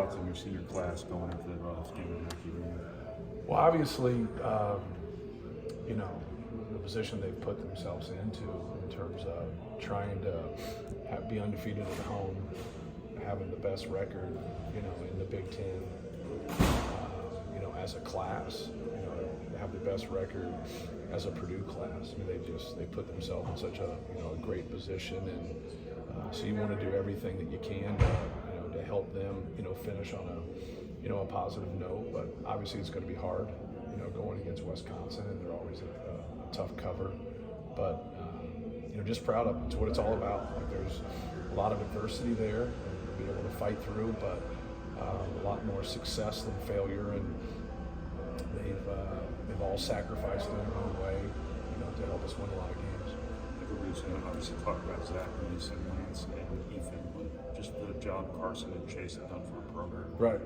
thoughts on your senior class going into the game of the year? Well, obviously, you know, the position they've put themselves into in terms of trying to be undefeated at home, having the best record, you know, in the Big Ten, you know, as a class, you know, have the best record as a Purdue class. I mean, they put themselves in such a, you know, a great position, and so you want to do everything that you can to, you know, to help them, you know, finish on a, you know, a positive note. But obviously, it's going to be hard, you know, going against Wisconsin, and they're always a tough cover. But you know, just proud of it. It's what it's all about. Like, there's a lot of adversity there, and be able to fight through, but a lot more success than failure, and they've all sacrificed in their own way, you know, to help us win a lot of games. Everybody's going to obviously talk about Zach and Lance and Ethan, but just the job Carson and Chase have done for a program. Right.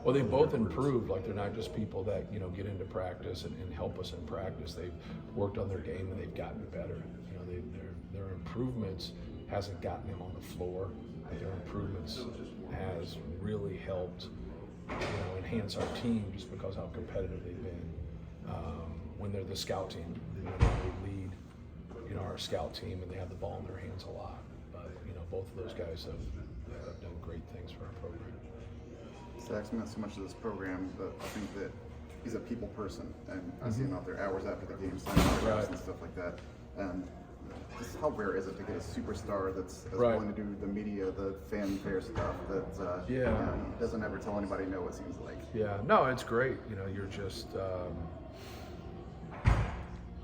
Well, they've both improved. Like, they're not just people that, you know, get into practice and help us in practice. They've worked on their game and they've gotten better. You know, their improvements hasn't gotten them on the floor. Their improvements has really helped, you know, enhance our team just because how competitive they've been. When they're the scout team, you know, they lead, you know, our scout team, and they have the ball in their hands a lot. But you know, both of those guys have done great things for our program. Zach's meant so much to this program, but I think that he's a people person, and I see him out there hours after the game, signing autographs and stuff like that. And just how rare is it to get a superstar that's willing to do the media, the fanfare stuff that doesn't ever tell anybody no, it seems like. Yeah, no, it's great. You know, you're just,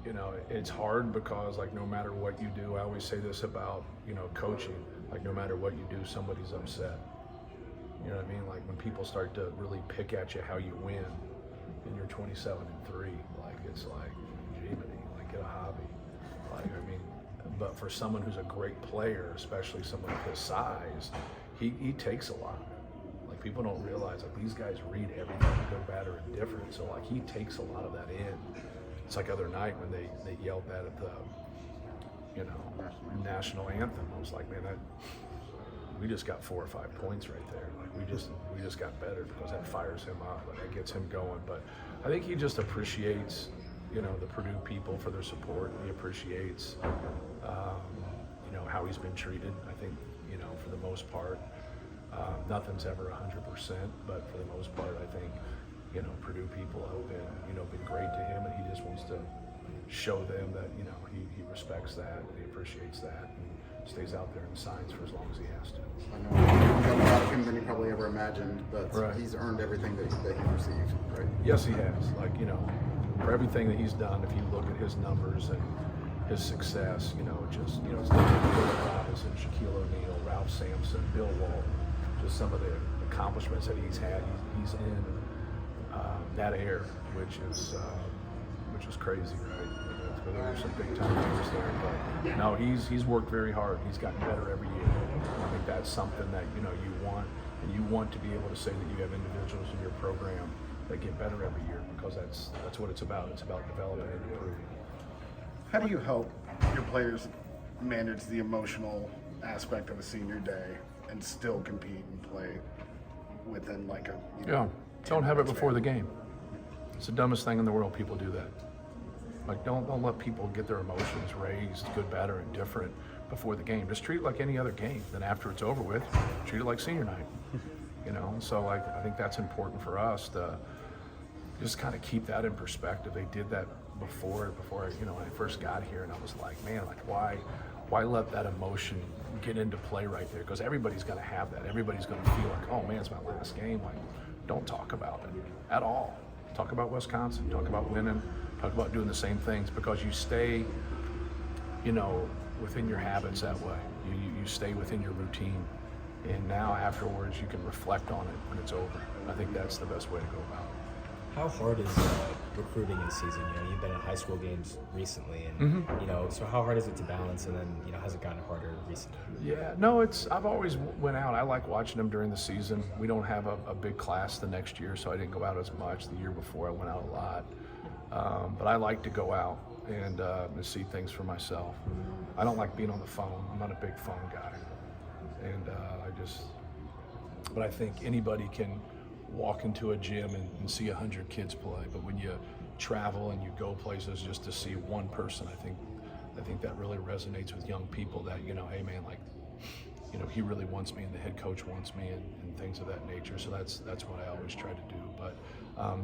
you know, it's hard because, like, no matter what you do, I always say this about, you know, coaching, like, no matter what you do, somebody's upset. You know what I mean? Like, when people start to really pick at you how you win, and you're 27-3, like, it's like, Jiminy, like, get a hobby. Like, I mean, but for someone who's a great player, especially someone of his size, he takes a lot. Like, people don't realize, like, these guys read everything, good, bad, or indifferent. So, like, he takes a lot of that in. It's like other night when they yelled that at the, you know, national anthem. I was like, man, we just got 4 or 5 points right there. Like, we just got better because that fires him up, like, that gets him going. But I think he just appreciates, you know, the Purdue people for their support. He appreciates, you know, how he's been treated. I think, you know, for the most part, nothing's ever 100%, but for the most part, I think, you know, Purdue people have been, you know, been great to him, and he just wants to show them that, you know, he respects that, he appreciates that, and stays out there and signs for as long as he has to. I know he's got more out of him than he probably ever imagined, but he's earned everything that he received, right? Yes, he has. Like, you know, for everything that he's done, if you look at his numbers and his success, you know, just, you know, it's like Bill Robinson, Shaquille O'Neal, Ralph Sampson, Bill Walton, just some of the accomplishments that he's had. He's in that air, which is crazy, right? There's some big time players there, but no, he's worked very hard. He's gotten better every year. I think that's something that, you know, you want, and you want to be able to say that you have individuals in your program that get better every year, because that's what it's about. It's about developing and improving. How do you help your players manage the emotional aspect of a senior day and still compete and play within, like, a, you know, don't have it before the game. It's the dumbest thing in the world. People do that. Like, don't let people get their emotions raised, good, bad, or indifferent, before the game. Just treat it like any other game. Then after it's over with, treat it like senior night. You know, so, like, I think that's important for us to just kind of keep that in perspective. They did that before you know, when I first got here, and I was like, man, like, why let that emotion get into play right there? Because everybody's going to have that. Everybody's going to feel like, oh man, it's my last game. Like, don't talk about it at all. Talk about Wisconsin. Talk about winning. Talk about doing the same things, because you stay, you know, within your habits that way. You stay within your routine, and now afterwards you can reflect on it when it's over. I think that's the best way to go about it. How hard is recruiting in season? You know, you've been in high school games recently, and you know, so how hard is it to balance? And then, you know, has it gotten harder recently? Yeah, no, I've always went out. I like watching them during the season. We don't have a big class the next year, so I didn't go out as much. The year before, I went out a lot. But I like to go out and see things for myself. I don't like being on the phone. I'm not a big phone guy, and But I think anybody can walk into a gym and see 100 kids play. But when you travel and you go places just to see one person, I think that really resonates with young people that, you know, hey man, like, you know, he really wants me and the head coach wants me and things of that nature. So that's what I always try to do. But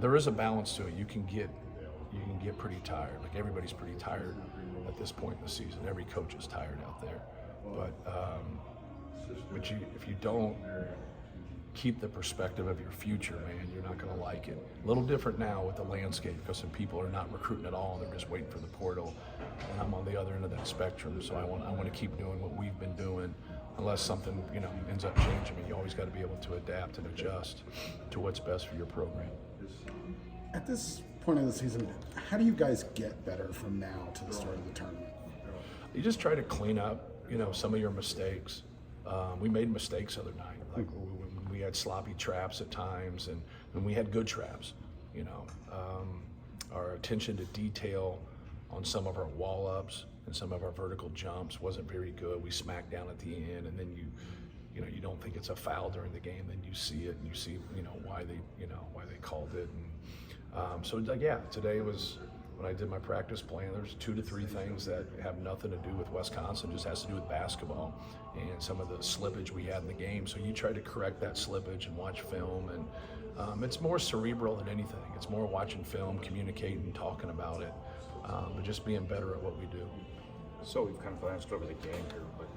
there is a balance to it. You can get pretty tired. Like everybody's pretty tired at this point in the season. Every coach is tired out there. But if you don't keep the perspective of your future, man, you're not going to like it. A little different now with the landscape because some people are not recruiting at all. They're just waiting for the portal. And I'm on the other end of that spectrum. So I want to keep doing what we've been doing unless something, you know, ends up changing. I mean, you always got to be able to adapt and adjust to what's best for your program. At this point of the season, how do you guys get better from now to the start of the tournament? You just try to clean up, you know, some of your mistakes. We made mistakes the other night. Like we had sloppy traps at times, and we had good traps. You know, our attention to detail on some of our wall ups and some of our vertical jumps wasn't very good. We smacked down at the end, and then you know, you don't think it's a foul during the game. Then you see it, and you see, you know, why they called it. And so like, yeah, today was. When I did my practice plan, there's 2 to 3 things that have nothing to do with Wisconsin, just has to do with basketball and some of the slippage we had in the game. So you try to correct that slippage and watch film, and it's more cerebral than anything. It's more watching film, communicating, talking about it, but just being better at what we do. So we've kind of glanced over the game here, but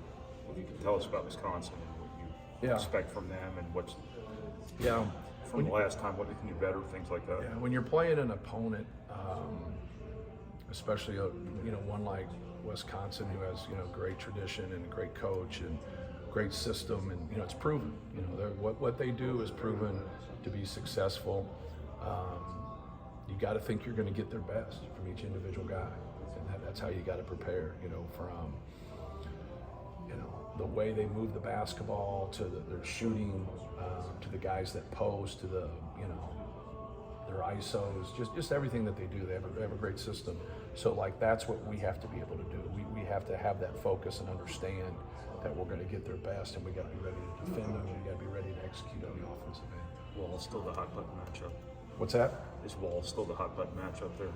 if you can tell us about Wisconsin and what you expect from them and what's from the last time, what they can do better, things like that. Yeah, when you're playing an opponent, especially you know, one like Wisconsin who has, you know, great tradition and a great coach and great system, and you know, it's proven. You know, what they do is proven to be successful. You got to think you're going to get their best from each individual guy, and that's how you got to prepare. You know, from the way they move the basketball to their shooting, to the guys that post, to the, you know, their ISOs, just everything that they do. They have a great system. So like that's what we have to be able to do. We have to have that focus and understand that we're going to get their best, and we got to be ready to defend them, and we got to be ready to execute on the offensive end. Wall's still the hot button matchup. What's that? Is Wall still the hot button matchup there?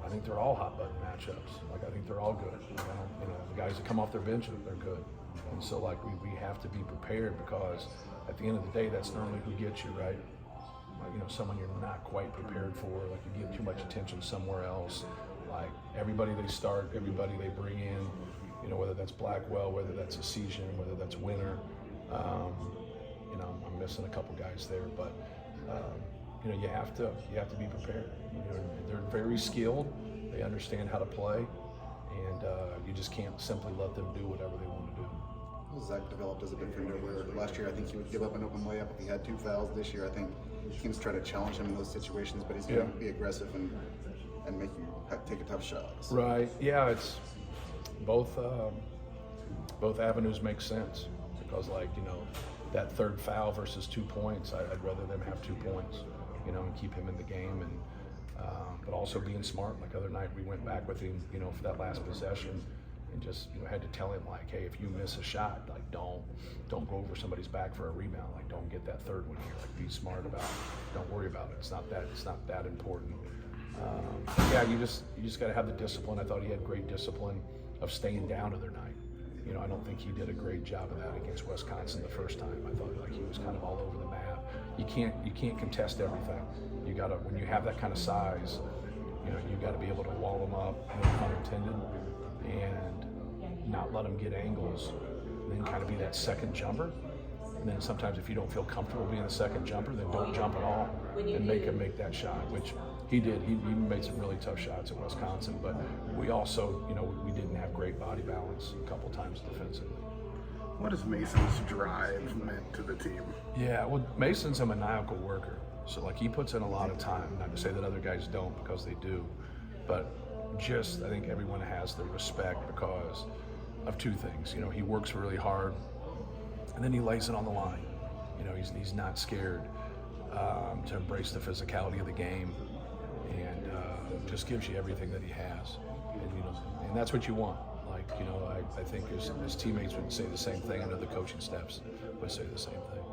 I think they're all hot button matchups. Like I think they're all good. You know, the guys that come off their bench, they're good. And so like we have to be prepared, because at the end of the day, that's normally who gets you, right? Like, you know, someone you're not quite prepared for, like you give too much attention somewhere else. Like everybody they start, everybody they bring in, you know, whether that's Blackwell, whether that's Essentian, whether that's Winter. You know, I'm missing a couple guys there, but you know, you have to be prepared. You know, they're very skilled. They understand how to play, and you just can't simply let them do whatever they want to do. Well, Zach developed as a defender where last year I think he would give up an open layup if he had 2 fouls. This year I think teams try to challenge him in those situations, but he's going to be aggressive and make you take a tough shot. So. Right. Yeah. It's both avenues make sense, because like, you know, that third foul versus 2 points, I'd rather them have 2 points, you know, and keep him in the game, and but also being smart. Like other night we went back with him, you know, for that last possession, and just, you know, had to tell him like, hey, if you miss a shot, like don't go over somebody's back for a rebound. Like don't get that third one here. Like be smart about it. Don't worry about it. It's not that important. Yeah, you just got to have the discipline. I thought he had great discipline of staying down the other night. You know, I don't think he did a great job of that against Wisconsin the first time. I thought like he was kind of all over the map. You can't contest everything. You gotta, when you have that kind of size, you know, you got to be able to wall them up, no pun intended, and not let them get angles. And then kind of be that second jumper. And then sometimes if you don't feel comfortable being a second jumper, then don't jump at all and make him make that shot, which he did. He made some really tough shots at Wisconsin, but we also, you know, we didn't have great body balance a couple times defensively. What has Mason's drive meant to the team? Yeah, well, Mason's a maniacal worker. So like he puts in a lot of time, not to say that other guys don't, because they do, but just I think everyone has the respect because of 2 things. You know, he works really hard, and then he lays it on the line. You know, he's not scared to embrace the physicality of the game, and just gives you everything that he has. And you know, and that's what you want. Like, you know, I think his teammates would say the same thing. I know the coaching staffs would say the same thing.